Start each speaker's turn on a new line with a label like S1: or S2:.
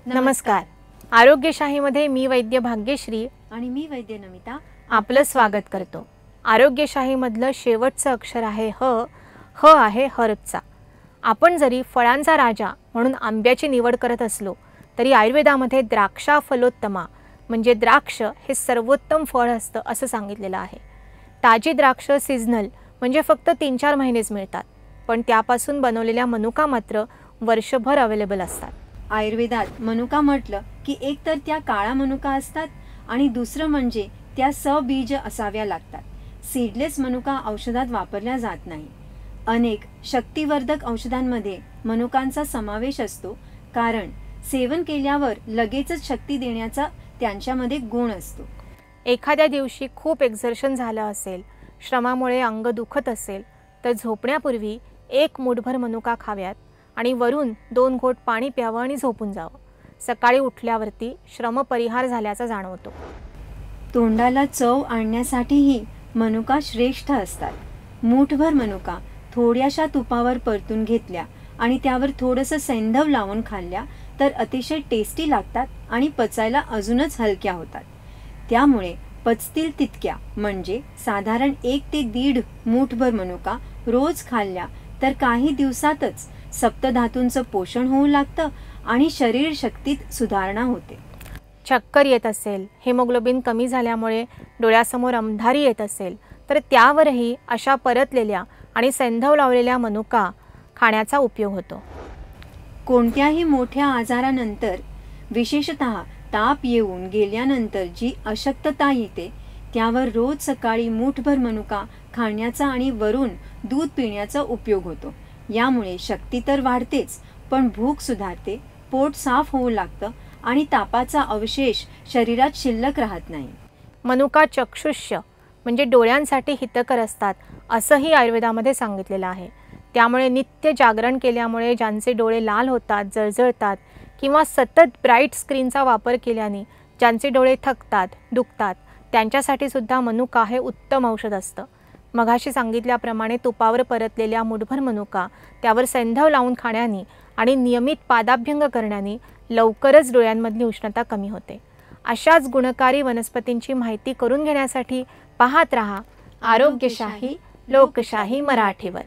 S1: नमस्कार. आरोग्यशाहीमध्ये मी वैद्य भाग्यश्री
S2: आणि मी वैद्य नमिता
S1: आपलं स्वागत करतो. आरोग्यशाहीमधलं शेवटचं अक्षर आहे ह. ह आहे हर्बचा. आपण जरी फळांचा राजा म्हणून आंब्याची निवड करत असलो तरी आयुर्वेदामध्ये द्राक्षा फलोत्तमा म्हणजे द्राक्ष हे सर्वोत्तम फळ असतं असं सांगितलेलं आहे. ताजी द्राक्ष सीझनल म्हणजे फक्त 3-4 महिनेच मिळतात, पण त्यापासून बनवलेल्या मनुका मात्र वर्षभर अवेलेबल असतात.
S2: आयुर्वेदात मनुका म्हटलं की एक तर त्या काळा मनुका असतात आणि दुसरं म्हणजे त्या सबीज असाव्या लागतात. सीडलेस मनुका औषधात वापरल्या जात नाही. अनेक शक्तिवर्धक औषधांमध्ये मनुकांचा समावेश असतो, कारण सेवन केल्यावर लगेचच शक्ती देण्याचा त्यांच्यामध्ये गुण असतो.
S1: एखाद्या दिवशी खूप एक्झर्शन झालं असेल, श्रमामुळे अंग दुखत असेल तर झोपण्यापूर्वी 1 मूठभर मनुका खाव्यात आणि वरून 2 घोट पाणी प्यावं आणि झोपून जावं. सकाळी उठल्यावरती श्रमपरिहार झाल्याचा जाणवतो.
S2: तोंडाला चव आणण्यासाठीही मनुका श्रेष्ठ असतात. मूठभर मनुका थोड्याशा तुपावर परतून घेतल्या आणि त्यावर थोडंसं सैंधव लावून खाल्ल्या तर अतिशय टेस्टी लागतात आणि पचायला अजूनच हलक्या होतात. त्यामुळे पचतील तितक्या म्हणजे साधारण 1 ते 1.5 मूठभर मनुका रोज खाल्ल्या तर काही दिवसातच सप्तधातूंचं पोषण होऊ लागतं आणि शरीर शक्तीत सुधारणा होते.
S1: चक्कर येत असेल, हेमोग्लोबिन कमी झाल्यामुळे डोळ्यासमोर अंधारी येत असेल तर त्यावरही अशा परतलेल्या आणि सैंधव लावलेल्या मनुका खाण्याचा उपयोग होतो.
S2: कोणत्याही मोठ्या आजारानंतर, विशेषतः ताप येऊन गेल्यानंतर जी अशक्तता येते त्यावर रोज सकाळी मूठभर मनुका खाण्याचा आणि वरून दूध पिण्याचा उपयोग होतो. यामुळे शक्ती तर वाढतेच, पण भूक सुधारते, पोट साफ होऊ लागतं आणि तापाचा अवशेष शरीरात शिल्लक राहत नाही.
S1: मनुका चक्षुष्य म्हणजे डोळ्यांसाठी हितकर असतात असंही आयुर्वेदामध्ये सांगितलेलं आहे. त्यामुळे नित्य जागरण केल्यामुळे ज्यांचे डोळे लाल होतात, जळजळतात किंवा सतत ब्राईट स्क्रीनचा वापर केल्याने ज्यांचे डोळे थकतात, दुखतात, त्यांच्यासाठी सुद्धा मनुका हे उत्तम औषध असतं. मघाशी सांगितल्याप्रमाणे तुपावर परतलेल्या मूठभर मनुका त्यावर सैंधव लावून खाण्याने आणि नियमित पादाभ्यंग करण्याने लवकरच डोळ्यांमधली उष्णता कमी होते. अशाच गुणकारी वनस्पतींची माहिती करून घेण्यासाठी पाहत रहा आरोग्यशाही लोकशाही मराठीवर.